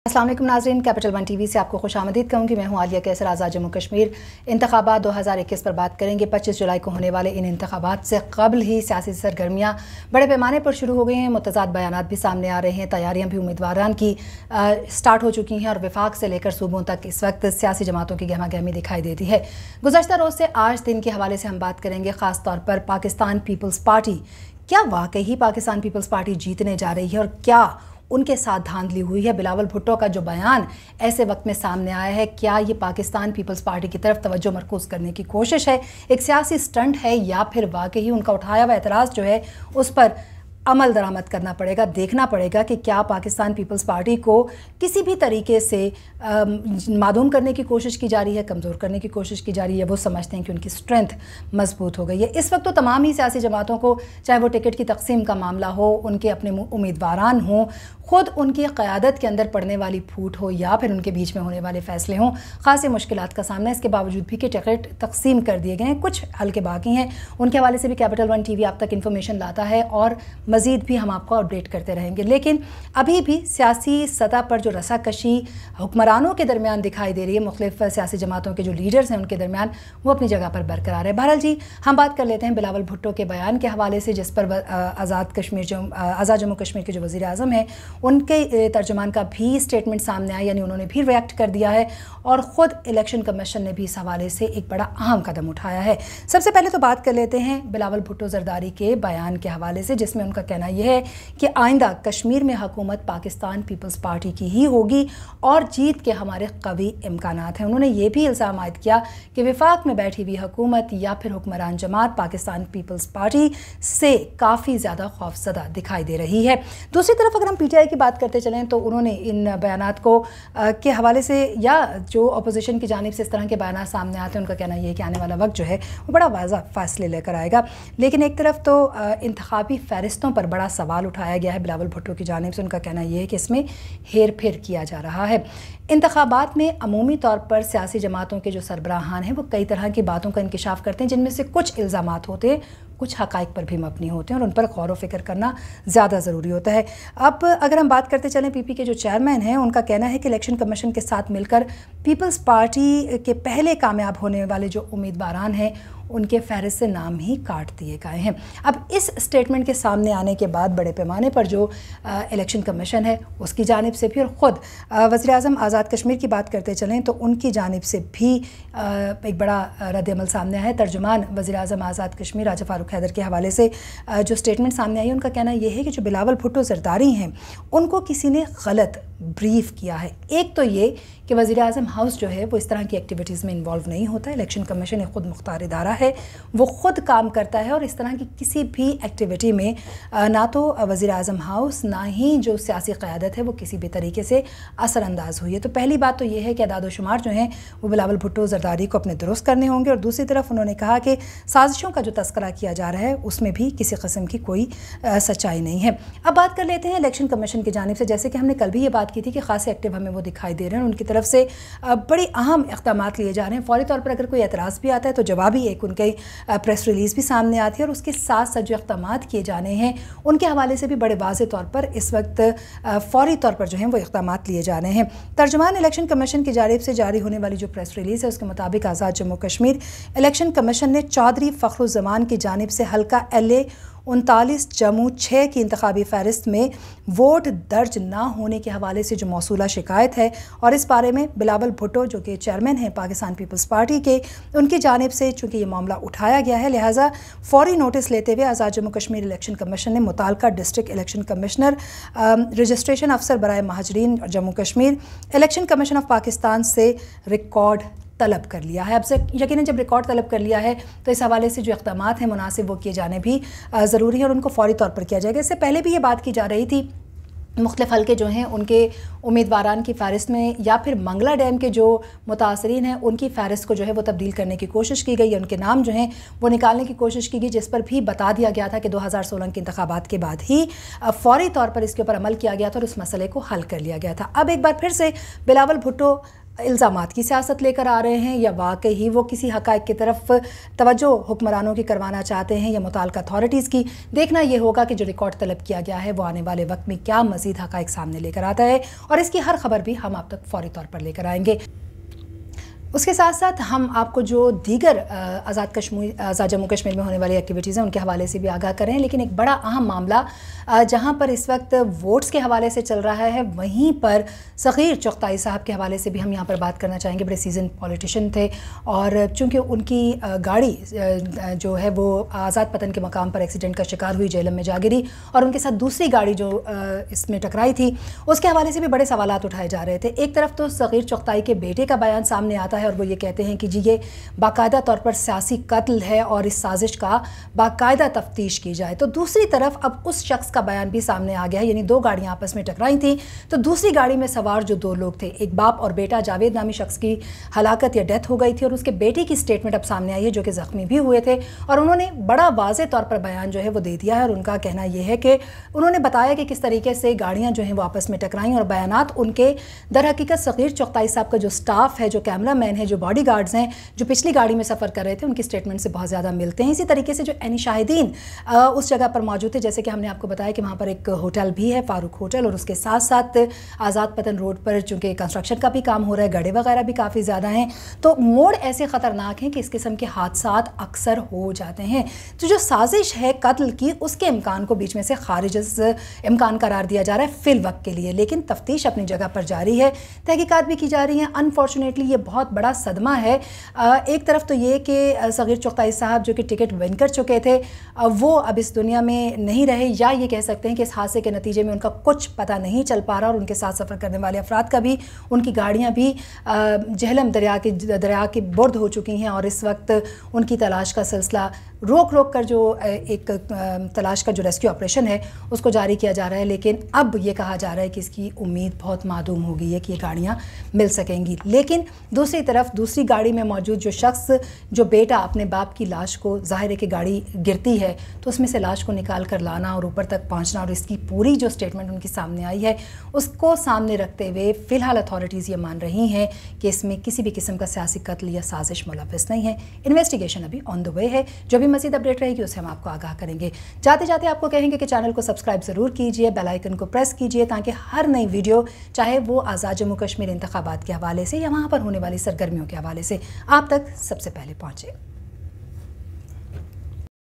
अस्सलाम वालेकुम नाज़रीन, कैपिटल वन टीवी से आपको खुशामदीद कहूँगी। मैं हूँ आलिया कैसर। आज़ाद जम्मू कश्मीर इंतखाबात 2021 पर बात करेंगे। 25 जुलाई को होने वाले इन इंतखाबात से कबल ही सियासी सरगर्मियाँ बड़े पैमाने पर शुरू हो गई हैं। मुतज़ाद बयानात भी सामने आ रहे हैं, तैयारियाँ भी उम्मीदवारान की स्टार्ट हो चुकी हैं और वफाक से लेकर सूबों तक इस वक्त सियासी जमातों की गहमा गहमी दिखाई देती है। गुज़श्ता रोज़ से आज दिन के हवाले से हम बात करेंगे, ख़ास तौर पर पाकिस्तान पीपल्स पार्टी। क्या वाकई ही पाकिस्तान पीपल्स पार्टी जीतने जा रही है और क्या उनके साथ धांधली हुई है? बिलावल भुट्टो का जो बयान ऐसे वक्त में सामने आया है, क्या ये पाकिस्तान पीपल्स पार्टी की तरफ तवज्जो मरकूज़ करने की कोशिश है, एक सियासी स्टंट है, या फिर वाकई ही उनका उठाया हुआ एतराज़ जो है उस पर अमल दरामद करना पड़ेगा? देखना पड़ेगा कि क्या पाकिस्तान पीपल्स पार्टी को किसी भी तरीके से मादूम करने की कोशिश की जा रही है, कमज़ोर करने की कोशिश की जा रही है। वो समझते हैं कि उनकी स्ट्रेंथ मजबूत हो गई है। इस वक्त तो तमाम ही सियासी जमातों को, चाहे वो टिकट की तकसीम का मामला हो, उनके अपने उम्मीदवारान हों, ख़ुद उनकी क़यादत के अंदर पड़ने वाली फूट हो, या फिर उनके बीच में होने वाले फ़ैसले हों, ख़ासी मुश्किलात का सामना। इसके बावजूद भी कि टिकट तकसीम कर दिए गए हैं, कुछ हल्के बाकी हैं, उनके हवाले से भी कैपिटल वन टीवी आप तक इन्फॉर्मेशन लाता है और मज़ीद भी हम आपको अपडेट करते रहेंगे। लेकिन अभी भी सियासी सतह पर जो रसाकशी हुक्मरानों के दरमियान दिखाई दे रही है, मुख्तलिफ सियासी जमातों के जो लीडर्स हैं उनके दरमियान, वो अपनी जगह पर बरकरार है। बहरहाल जी, हम बात कर लेते हैं बिलावल भुट्टो के बयान के हवाले से, जिस पर आज़ाद जम्मू कश्मीर के जो वज़ीर आज़म हैं उनके तर्जुमान का भी स्टेटमेंट सामने आया, यानी उन्होंने भी रिएक्ट कर दिया है और ख़ुद इलेक्शन कमीशन ने भी इस हवाले से एक बड़ा अहम कदम उठाया है। सबसे पहले तो बात कर लेते हैं बिलावल भुट्टो ज़रदारी के बयान के हवाले से, जिसमें उनका कहना यह है कि आइंदा कश्मीर में हुकूमत पाकिस्तान पीपल्स पार्टी की ही होगी और जीत के हमारे कवी इम्कानात हैं। उन्होंने ये भी इल्ज़ाम आयद किया कि वफाक में बैठी हुई हुकूमत या फिर हुक्मरान जमात पाकिस्तान पीपल्स पार्टी से काफ़ी ज़्यादा खौफज़दा दिखाई दे रही है। दूसरी तरफ अगर हम PTI की बात करते चलें तो उन्होंने इन बयानात को के हवाले से, या जो अपोजिशन की जानिब से इस तरह के बयानात सामने आते हैं, उनका कहना यह है कि आने वाला वक्त जो है वो बड़ा वाज़ा फ़ैसले लेकर आएगा। लेकिन एक तरफ तो इंतखाबी फ़हरिस्तों पर बड़ा सवाल उठाया गया है बिलावल भुट्टो की जानिब से। उनका कहना यह है कि इसमें हेर फेर किया जा रहा है। इंतखाबात में अमूमी तौर पर सियासी जमातों के जो सरबराहान हैं वो कई तरह की बातों का इंकिशाफ करते हैं, जिनमें से कुछ इल्ज़ामात होते हैं, कुछ हक़ाइक़ पर भी मबनी होते हैं और उन पर गौर व फिक्र करना ज़्यादा ज़रूरी होता है। अब अगर हम बात करते चलें, PP के जो चेयरमैन हैं उनका कहना है कि इलेक्शन कमीशन के साथ मिलकर पीपल्स पार्टी के पहले कामयाब होने वाले जो उम्मीदवारान हैं उनके फहरिस्त से नाम ही काट दिए गए हैं। अब इस स्टेटमेंट के सामने आने के बाद बड़े पैमाने पर जो इलेक्शन कमीशन है उसकी जानिब से भी, और ख़ुद वज़ीर आज़म आज़ाद कश्मीर की बात करते चलें तो उनकी जानिब से भी एक बड़ा रद्द-ए-अमल सामने आया है। तर्जुमान वज़ीर आज़म आज़ाद कश्मीर राजा फ़ारूक हैदर के हवाले से जो स्टेटमेंट सामने आई है, उनका कहना यह है कि जो बिलावल भुट्टो ज़रदारी हैं उनको किसी ने गलत ब्रीफ किया है। एक तो ये कि वज़ीर आज़म हाउस जो है वो इस तरह की एक्टिविटीज़ में इन्वॉल्व नहीं होता है। इलेक्शन कमीशन एक ख़ुद मुख्तार इदारा है, वो ख़ुद काम करता है और इस तरह की किसी भी एक्टिविटी में ना तो वज़ीर आज़म हाउस ना ही जो सियासी क़यादत है वो किसी भी तरीके से असरअंदाज हुई है। तो पहली बात तो ये है कि अदाद व शुमार जो हैं वो बिलावल भुट्टो ज़रदारी को अपने दुरुस्त करने होंगे। और दूसरी तरफ उन्होंने कहा कि साजिशों का जो तस्करा किया जा रहा है उसमें भी किसी किस्म की कोई सच्चाई नहीं है। अब बात कर लेते हैं इलेक्शन कमीशन की जानिब से। जैसे कि हमने कल भी ये बात की थी कि ख़ास एक्टिव हमें वो दिखाई दे रहे हैं, उनकी तरफ से बड़ी अहम इक़दामात लिए जा रहे हैं। फ़ौरी तौर पर अगर कोई एतराज़ भी आता है तो जवाबी एक उनके प्रेस रिलीज़ भी सामने आती है और उसके साथ साथ जो इक़दामात किए जाने हैं उनके हवाले से भी बड़े वाज़े तौर पर इस वक्त फ़ौरी तौर पर जो हैं वो इक़दामात लिए जा रहे हैं। तर्जुमान इलेक्शन कमीशन की जानिब से जारी होने वाली जो प्रेस रिलीज़ है उसके मुताबिक आज़ाद जम्मू कश्मीर इलेक्शन कमीशन ने चौधरी फ़खरुज़्ज़मान की जानिब से हल्का LA 39 जम्मू 6 की इंतखाबी फ़हरिस्त में वोट दर्ज ना होने के हवाले से जो मौसूला शिकायत है, और इस बारे में बिलावल भुट्टो जो कि चेयरमैन हैं पाकिस्तान पीपल्स पार्टी के, उनकी जानिब से चूँकि ये मामला उठाया गया है, लिहाजा फ़ौरी नोटिस लेते हुए आज़ाद जम्मू कश्मीर इलेक्शन कमीशन ने मुताल्लिका डिस्ट्रिक्ट इलेक्शन कमिश्नर, रजिस्ट्रेशन अफसर बराए महाजरीन Jammu Kashmir, election commission of Pakistan से रिकॉर्ड तलब कर लिया है। अब से यकीनन जब रिकॉर्ड तलब कर लिया है तो इस हवाले से जो इक़दामात हैं मुनासिब वो किए जाने भी ज़रूरी है और उनको फ़ौरी तौर पर किया जाएगा। इससे पहले भी ये बात की जा रही थी, मुख्तलिफ़ हल्के जो हैं उनके उम्मीदवारान की फ़हरिस्त में या फिर मंगला डैम के जो मुतासरीन हैं उनकी फ़हरिस्त को जो है वो तब्दील करने की कोशिश की गई, उनके नाम जो हैं वो निकालने की कोशिश की गई, जिस पर भी बता दिया गया था कि 2016 के इंतखाबात के बाद ही फ़ौरी तौर पर इसके ऊपर अमल किया गया था और उस मसले को हल कर लिया गया था। अब एक बार फिर से बिलावल भुट्टो इल्ज़ामात की सियासत लेकर आ रहे हैं या वाकई ही वो किसी हक़ाइक़ की तरफ तवज्जो हुक्मरानों की करवाना चाहते हैं या मुताल्लिक़ा अथॉरिटीज़ की। देखना ये होगा कि जो रिकॉर्ड तलब किया गया है वो आने वाले वक्त में क्या मज़ीद हक़ाइक़ सामने लेकर आता है, और इसकी हर खबर भी हम आप तक फ़ौरी तौर पर लेकर आएंगे। उसके साथ साथ हम आपको जो दीगर आज़ाद जम्मू कश्मीर में होने वाली एक्टिविटीज़ हैं उनके हवाले से भी आगाह कर रहे हैं। लेकिन एक बड़ा अहम मामला जहां पर इस वक्त वोट्स के हवाले से चल रहा है, वहीं पर सग़ीर चुग़ताई साहब के हवाले से भी हम यहां पर बात करना चाहेंगे। बड़े सीजन पॉलिटिशियन थे और चूँकि उनकी गाड़ी जो है वो आज़ाद पतन के मकाम पर एक्सीडेंट का शिकार हुई, जेहलम में जा गिरी, और उनके साथ दूसरी गाड़ी जो इसमें टकराई थी उसके हवाले से भी बड़े सवालात उठाए जा रहे थे। एक तरफ तो सग़ीर चुग़ताई के बेटे का बयान सामने आता है और वो ये कहते हैं कि जी ये बाकायदा तौर पर सियासी कत्ल है और इस साजिश का बाकायदा तफ्तीश की जाए। तो दूसरी तरफ अब उस शख्स का बयान भी सामने आ गया है, यानी दो गाड़ियां आपस में टकराई थी, तो दूसरी गाड़ी में सवार जो दो लोग थे, एक बाप और बेटा, जावेद नामी शख्स की हलाकत या डेथ हो गई थी और उसके बेटे की स्टेटमेंट अब सामने आई है जो कि ज़ख्मी भी हुए थे, और उन्होंने बड़ा वाज़े तौर पर बयान जो है वो दे दिया है। और उनका कहना यह है कि उन्होंने बताया कि किस तरीके से गाड़ियाँ जो हैं वो आपस में टकराई, और बयानात उनके दर हकीकत सग़ीर चुग़ताई साहब का जो स्टाफ है, जो कैमरा मैन है, जो बॉडी गार्ड्स हैं, जो पिछली गाड़ी में सफ़र कर रहे थे, उनकी स्टेटमेंट से बहुत ज़्यादा मिलते हैं। इसी तरीके से जो एनी शाहिदीन उस जगह पर मौजूद थे, जैसे कि हमने आपको बताया कि वहाँ पर एक होटल भी है, फारूक होटल, और उसके साथ साथ आज़ाद पतन रोड पर चूँकि कंस्ट्रक्शन का भी काम हो रहा है, गड्ढे वगैरह भी काफ़ी ज़्यादा हैं, तो मोड़ ऐसे ख़तरनाक हैं कि इस किस्म के हादसात अक्सर हो जाते हैं। तो जो साजिश है कत्ल की, उसके इम्कान को बीच में से खारिज इम्कान करार दिया जा रहा है फ़िल वक्त के लिए, लेकिन तफ्तीश अपनी जगह पर जारी है, तहकीकात भी की जा रही हैं। अनफॉर्चुनेटली ये बहुत बड़ा सदमा है। एक तरफ तो ये कि सग़ीर चुग़ताई साहब जो कि टिकट विन कर चुके थे वो अब इस दुनिया में नहीं रहे, या ये कह सकते हैं कि इस हादसे के नतीजे में उनका कुछ पता नहीं चल पा रहा, और उनके साथ सफ़र करने वाले अफराद का भी, उनकी गाड़ियाँ भी जेहलम दरिया की बुर्द हो चुकी हैं, और इस वक्त उनकी तलाश का सिलसिला रोक कर जो एक तलाश का जो रेस्क्यू ऑपरेशन है उसको जारी किया जा रहा है। लेकिन अब ये कहा जा रहा है कि इसकी उम्मीद बहुत मादूम हो गई है कि ये गाड़ियाँ मिल सकेंगी। लेकिन दूसरी तरफ दूसरी गाड़ी में मौजूद जो शख्स, जो बेटा अपने बाप की लाश को, ज़ाहिर है कि गाड़ी गिरती है तो उसमें से लाश को निकाल कर लाना और ऊपर तक पहुँचना, और इसकी पूरी जो स्टेटमेंट उनकी सामने आई है उसको सामने रखते हुए फ़िलहाल अथॉरिटीज़ ये मान रही हैं कि इसमें किसी भी किस्म का सियासी कत्ल या साजिश मुलव्वस नहीं है। इन्वेस्टिगेशन अभी ऑन द वे है, जो भी मज़ीद अपडेट रहेगी उससे हम आपको आगाह करेंगे। जाते जाते आपको कहेंगे कि चैनल को सब्सक्राइब ज़रूर कीजिए, बेल आइकन को प्रेस कीजिए, ताकि हर नई वीडियो, चाहे वो आज़ाद जम्मू कश्मीर इंतखाबात के हवाले से या वहाँ पर होने वाली सरगर्मियों के हवाले से, आप तक सबसे पहले पहुँचे।